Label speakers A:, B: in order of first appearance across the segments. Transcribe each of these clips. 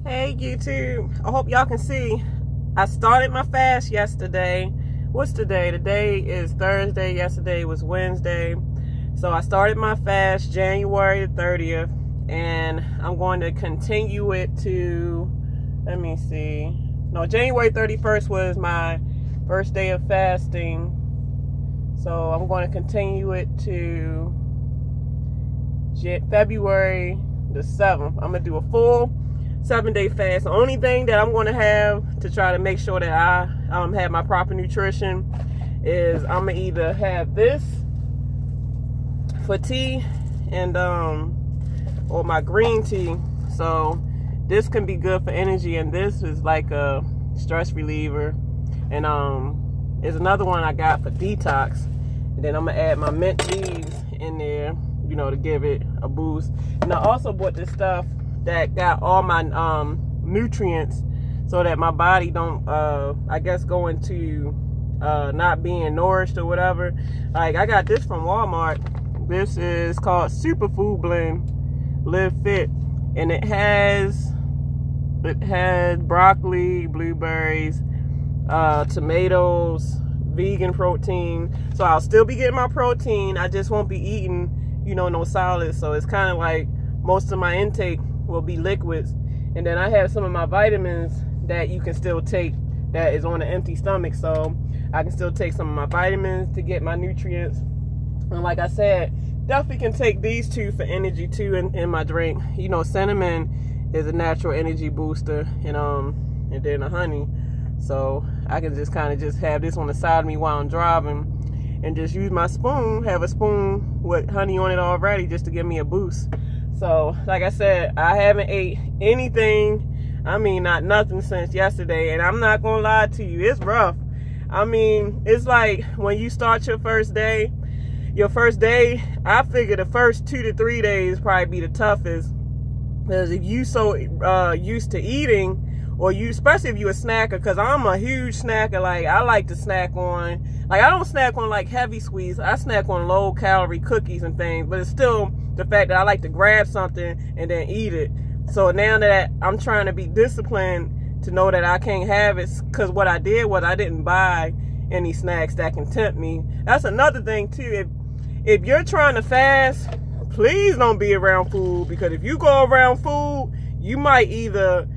A: Hey YouTube, I hope y'all can see. I started my fast yesterday. What's today? Today is Thursday. Yesterday was Wednesday. So I started my fast January the 30th, and I'm going to continue it to, let me see. No, January 31st was my first day of fasting. So I'm going to continue it to February the 7th. I'm going to do a full 7-day fast. The only thing that I'm going to have to try to make sure that I have my proper nutrition is I'm going to either have this for tea and or my green tea. So this can be good for energy, and this is like a stress reliever, and there's another one I got for detox, and then I'm gonna add my mint leaves in there, you know, to give it a boost. And I also bought this stuff that got all my nutrients so that my body don't I guess go into not being nourished or whatever. Like, I got this from Walmart. This is called Superfood Blend Live Fit, and it has broccoli, blueberries, tomatoes, vegan protein. So I'll still be getting my protein. I just won't be eating, you know, no solids. So it's kind of like most of my intake will be liquids. And then I have some of my vitamins that you can still take that is on an empty stomach. So I can still take some of my vitamins to get my nutrients. And like I said, definitely can take these two for energy too in my drink. You know, cinnamon is a natural energy booster, and then the honey. So I can just kind of just have this on the side of me while I'm driving and just use my spoon, have a spoon with honey on it already just to give me a boost. So like I said, I haven't ate anything, I mean not nothing since yesterday, and I'm not gonna lie to you, it's rough. I mean, it's like when you start your first day, I figure the first 2 to 3 days probably be the toughest, because if you so used to eating, or you, especially if you a snacker, because I'm a huge snacker. Like, I like to snack on, like, I don't snack on like heavy sweets. I snack on low calorie cookies and things, but it's still the fact that I like to grab something and then eat it. So now that I'm trying to be disciplined to know that I can't have it, because what I did was I didn't buy any snacks that can tempt me. That's another thing too. If you're trying to fast, please don't be around food, because if you go around food, you might either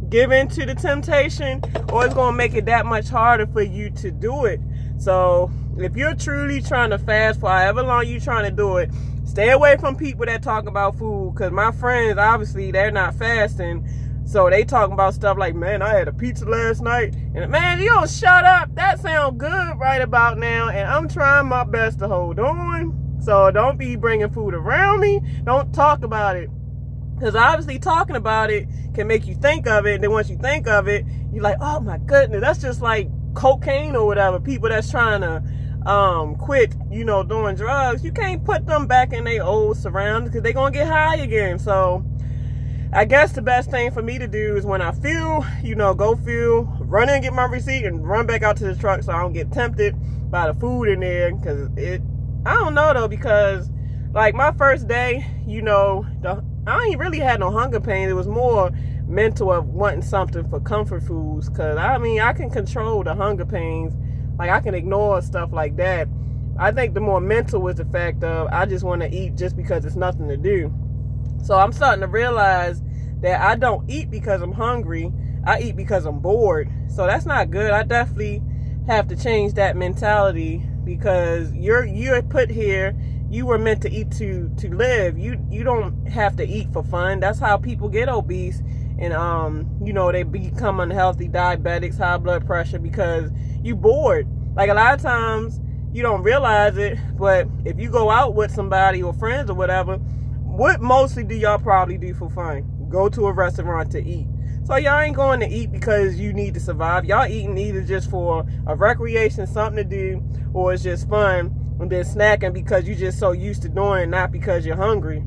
A: give in to the temptation, or it's going to make it that much harder for you to do it. So if you're truly trying to fast for however long you're trying to do it, stay away from people that talk about food, because my friends, obviously, they're not fasting. So they talking about stuff like, man, I had a pizza last night. And man, you don't shut up. That sounds good right about now. And I'm trying my best to hold on. So don't be bringing food around me. Don't talk about it. Because obviously talking about it can make you think of it. And then once you think of it, you're like, oh my goodness, that's just like cocaine or whatever. People that's trying to quit, you know, doing drugs. You can't put them back in their old surroundings, because they're going to get high again. So I guess the best thing for me to do is when I fuel, you know, go fuel, run in and get my receipt, and run back out to the truck so I don't get tempted by the food in there. Because I don't know though, because like my first day, you know, I ain't really had no hunger pains. It was more mental of wanting something for comfort foods. Because I mean, I can control the hunger pains. Like, I can ignore stuff like that. I think the more mental was the fact of I just want to eat just because it's nothing to do. So I'm starting to realize that I don't eat because I'm hungry. I eat because I'm bored. So that's not good. I definitely have to change that mentality, because you're put here. You were meant to eat to live. You don't have to eat for fun. That's how people get obese, and you know, they become unhealthy, diabetics, high blood pressure, because you bored. Like, a lot of times you don't realize it, but if you go out with somebody or friends or whatever, what mostly do y'all probably do for fun? Go to a restaurant to eat. So y'all ain't going to eat because you need to survive. Y'all eating either just for a recreation, something to do, or it's just fun, and then snacking because you're just so used to doing it, not because you're hungry.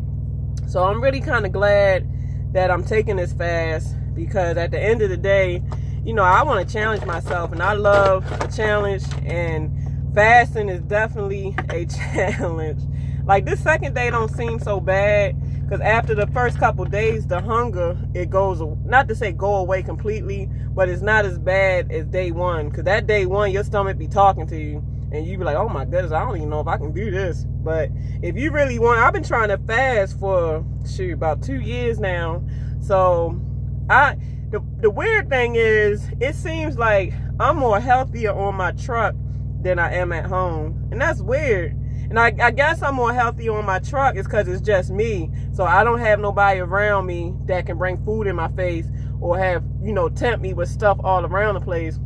A: So I'm really kind of glad that I'm taking this fast, because at the end of the day, you know, I want to challenge myself, and I love a challenge, and fasting is definitely a challenge. Like, this second day don't seem so bad, because after the first couple days, the hunger, it goes, not to say go away completely, but it's not as bad as day one. Because that day one, your stomach be talking to you, and you be like, oh my goodness, I don't even know if I can do this. But if you really want, I've been trying to fast for, shoot, about 2 years now. So the weird thing is, it seems like I'm more healthier on my truck than I am at home. And that's weird. And I guess I'm more healthy on my truck is because it's just me. So I don't have nobody around me that can bring food in my face or have, you know, tempt me with stuff all around the place.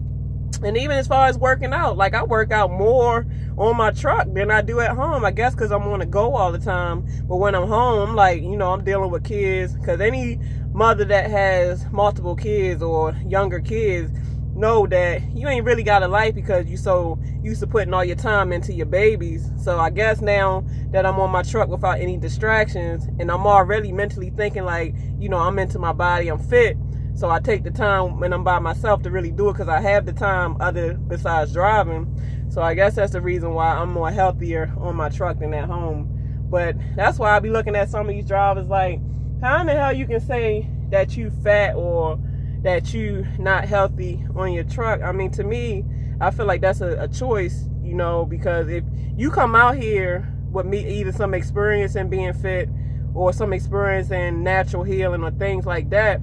A: And even as far as working out, like I work out more on my truck than I do at home. I guess because I'm on the go all the time. But when I'm home, I'm like, you know, I'm dealing with kids. Because any mother that has multiple kids or younger kids know that you ain't really got a life because you so used to putting all your time into your babies. So I guess now that I'm on my truck without any distractions and I'm already mentally thinking like, you know, I'm into my body, I'm fit. So I take the time when I'm by myself to really do it because I have the time other besides driving. So I guess that's the reason why I'm more healthier on my truck than at home. But that's why I be looking at some of these drivers like, how in the hell you can say that you fat or that you not healthy on your truck? I mean, to me, I feel like that's a choice, you know, because if you come out here with me, either some experience in being fit or some experience in natural healing or things like that,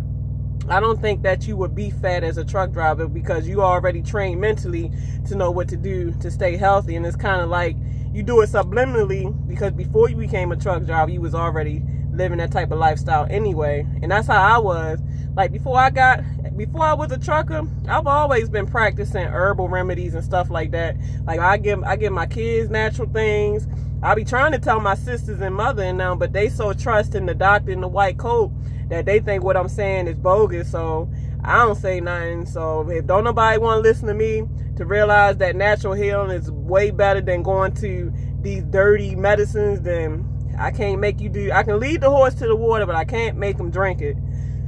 A: I don't think that you would be fat as a truck driver because you already trained mentally to know what to do to stay healthy. And it's kind of like you do it subliminally because before you became a truck driver, you was already living that type of lifestyle anyway. And that's how I was. Like before I was a trucker, I've always been practicing herbal remedies and stuff like that. Like I give my kids natural things. I be trying to tell my sisters and mother and them, but they so trust in the doctor in the white coat that they think what I'm saying is bogus. So I don't say nothing. So if don't nobody want to listen to me to realize that natural healing is way better than going to these dirty medicines, then I can't make you do. I can lead the horse to the water, but I can't make them drink it.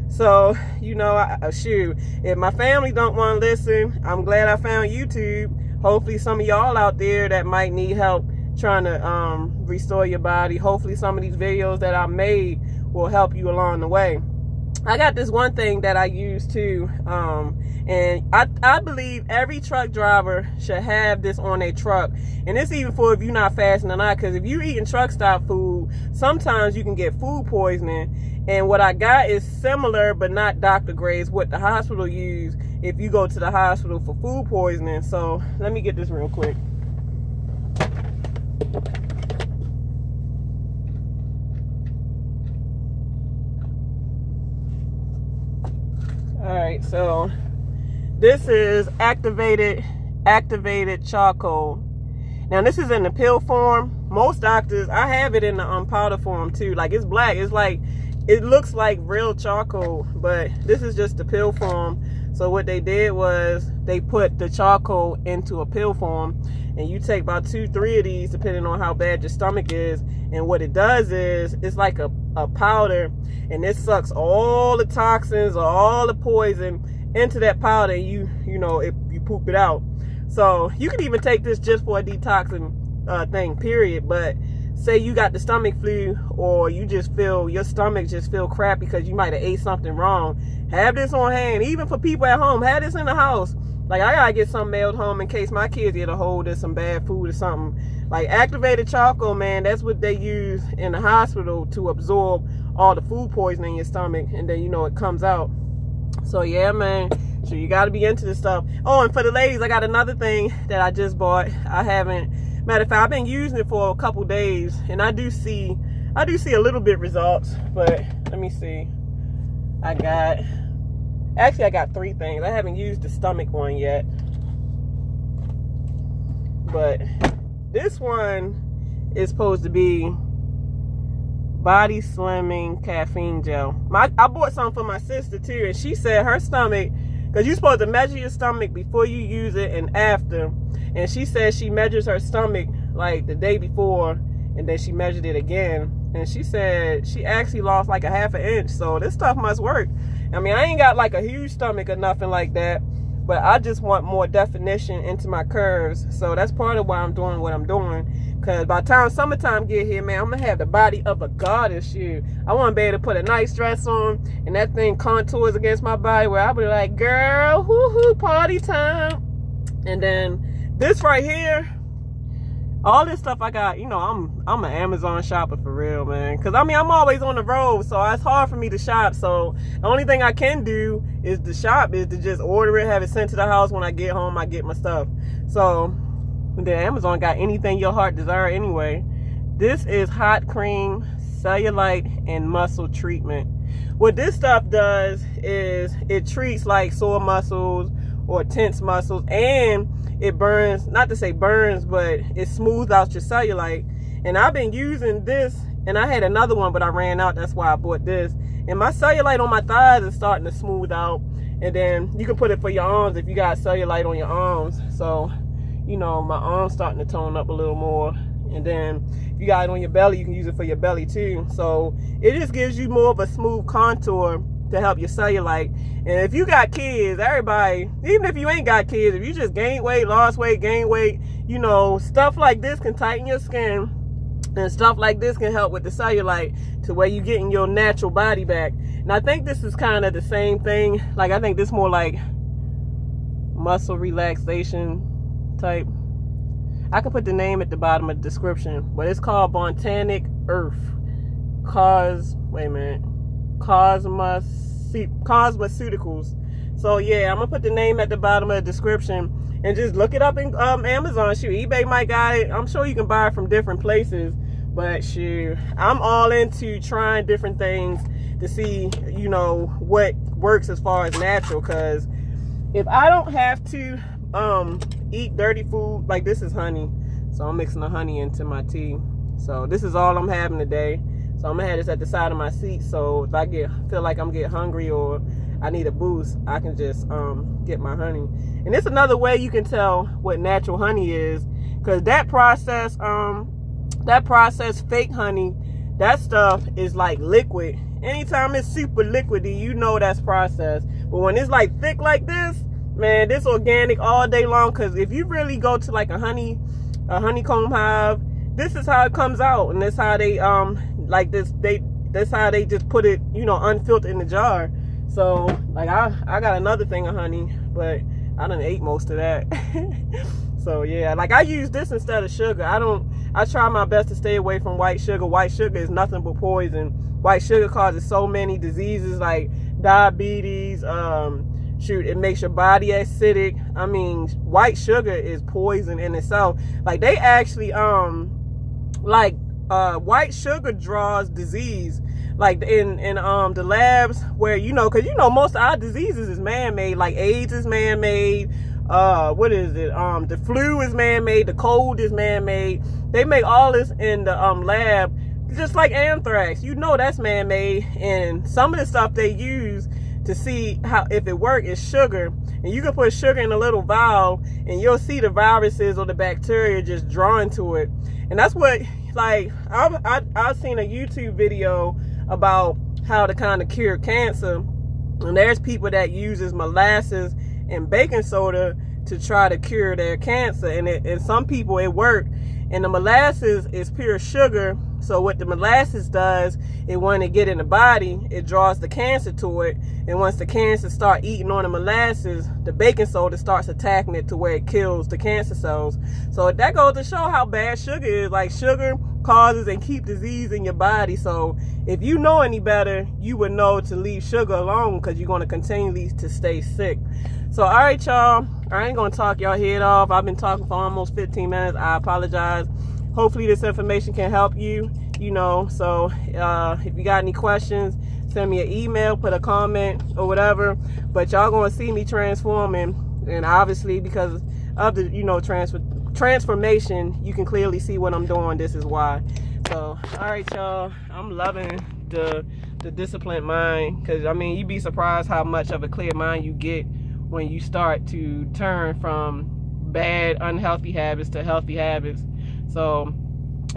A: So, you know, shoot, if my family don't want to listen, I'm glad I found YouTube. Hopefully some of y'all out there that might need help trying to restore your body, hopefully some of these videos that I made will help you along the way. I got this one thing that I use too, and I believe every truck driver should have this on their truck. And it's even for if you're not fasting or not, because if you're eating truck stop food, sometimes you can get food poisoning. And what I got is similar, but not Dr. Gray's, what the hospital use if you go to the hospital for food poisoning. So let me get this real quick. Alright, so this is activated charcoal. Now this is in the pill form. Most doctors, I have it in the powder form too. Like it's black. It's like, it looks like real charcoal, but this is just the pill form. So what they did was they put the charcoal into a pill form, and you take about 2-3 of these depending on how bad your stomach is. And what it does is it's like a powder, and it sucks all the toxins or all the poison into that powder, and you poop it out. So you can even take this just for a detoxing thing, period. But say you got the stomach flu, or you just feel your stomach just feel crap because you might have ate something wrong, have this on hand. Even for people at home, have this in the house. Like I gotta get some mailed home in case my kids get a hold of some bad food or something. Like activated charcoal, man, that's what they use in the hospital to absorb all the food poisoning in your stomach, and then it comes out. So yeah, man, so you gotta be into this stuff. Oh, and for the ladies, I got another thing that I just bought. Matter of fact, I've been using it for a couple days, and I do see a little bit results. But let me see. I got 3 things. I haven't used the stomach one yet, but this one is supposed to be body slimming caffeine gel. I bought some for my sister too, and she said her stomach, because you're supposed to measure your stomach before you use it and after. And she said she measures her stomach like the day before, and then she measured it again. And she said she actually lost like a ½ inch. So this stuff must work. I mean, I ain't got like a huge stomach or nothing like that, but I just want more definition into my curves. So that's part of why I'm doing what I'm doing. Because by the time summertime get here, man, I'm going to have the body of a goddess. Shit. I want to be able to put a nice dress on and that thing contours against my body where I'll be like, girl, whoo-hoo, party time. And then this right here, all this stuff I got, you know, I'm an Amazon shopper for real, man. Because, I mean, I'm always on the road, so it's hard for me to shop. So the only thing I can do is to shop, is to just order it, have it sent to the house. When I get home, I get my stuff. So then Amazon got anything your heart desire anyway. This is hot cream, cellulite, and muscle treatment. What this stuff does is it treats like sore muscles or tense muscles, and it burns, not to say burns, but it smooths out your cellulite. And I've been using this, and I had another one, but I ran out. That's why I bought this. And my cellulite on my thighs is starting to smooth out. And then you can put it for your arms if you got cellulite on your arms. So, you know, my arms starting to tone up a little more. And then if you got it on your belly, you can use it for your belly too. So it just gives you more of a smooth contour to help your cellulite. And if you got kids, everybody, even if you ain't got kids, if you just gain weight, lost weight, gain weight, you know, stuff like this can tighten your skin, and stuff like this can help with the cellulite to where you getting your natural body back. And I think this is kind of the same thing. Like, I think this more like muscle relaxation type. I can put the name at the bottom of the description, but it's called Botanic Earth. Cosmeceuticals. So yeah, I'm gonna put the name at the bottom of the description, and just look it up in Amazon. Shoot, eBay might got it. I'm sure you can buy it from different places, but shoot, I'm all into trying different things to see, you know, what works as far as natural. Because if I don't have to eat dirty food, like this is honey, so I'm mixing the honey into my tea. So this is all I'm having today. So I'm gonna have this at the side of my seat, so if I feel like I'm getting hungry or I need a boost, I can just get my honey. And it's another way you can tell what natural honey is, because that processed fake honey, that stuff is like liquid. Anytime it's super liquidy, you know that's processed. But when it's like thick like this, man, this organic all day long. Because if you really go to like a honeycomb hive, this is how it comes out, and that's how they like this. That's how they just put it, you know, unfiltered in the jar. So like I got another thing of honey, but I done ate most of that. So yeah, like I use this instead of sugar. I try my best to stay away from white sugar. White sugar is nothing but poison. White sugar causes so many diseases like diabetes. Shoot, it makes your body acidic. I mean, white sugar is poison in itself. Like they actually white sugar draws disease. Like in the labs where, you know, because you know most of our diseases is man-made. Like AIDS is man-made. What is it? The flu is man-made. The cold is man-made. They make all this in the lab, just like anthrax. You know that's man-made. And some of the stuff they use to see if it works is sugar. And you can put sugar in a little vial, and you'll see the viruses or the bacteria just drawing to it. And that's what, like, I've seen a YouTube video about how to kind of cure cancer, and there's people that uses molasses and baking soda to try to cure their cancer, and some people it worked. And the molasses is pure sugar, so what the molasses does is when it get in the body, it draws the cancer to it, and once the cancer start eating on the molasses, the baking soda starts attacking it to where it kills the cancer cells. So that goes to show how bad sugar is. Like, sugar causes and keep disease in your body. So if you know any better, you would know to leave sugar alone, because you're going to continually to stay sick. So all right, y'all, I ain't gonna talk y'all head off. I've been talking for almost 15 minutes. I apologize. Hopefully this information can help you, you know. So if you got any questions, send me an email, put a comment or whatever. But y'all gonna see me transforming, and obviously because of the, you know, transformation, you can clearly see what I'm doing. This is why. So all right, y'all, I'm loving the disciplined mind, because I mean, you'd be surprised how much of a clear mind you get when you start to turn from bad, unhealthy habits to healthy habits. So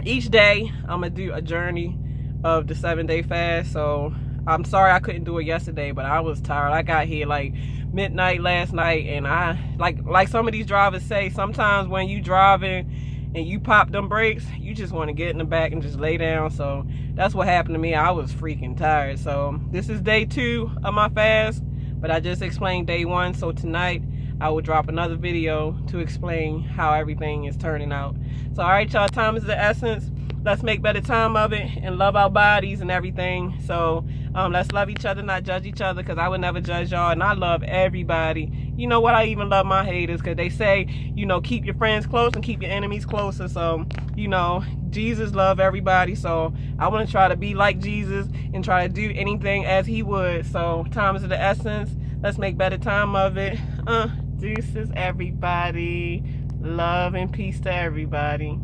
A: each day I'm gonna do a journey of the 7-day fast. So I'm sorry I couldn't do it yesterday, but I was tired. I got here like midnight last night, and I like some of these drivers say, sometimes when you driving and you pop them brakes, you just want to get in the back and just lay down. So that's what happened to me. I was freaking tired. So this is day 2 of my fast, but I just explained day 1. So tonight I will drop another video to explain how everything is turning out. So all right, y'all, time is the essence. Let's make better time of it and love our bodies and everything. So let's love each other, not judge each other, because I would never judge y'all, and I love everybody. You know what? I even love my haters, because they say, you know, keep your friends close and keep your enemies closer. So, you know, Jesus loved everybody. So I want to try to be like Jesus and try to do anything as he would. So time is the essence. Let's make better time of it. Deuces, everybody. Love and peace to everybody.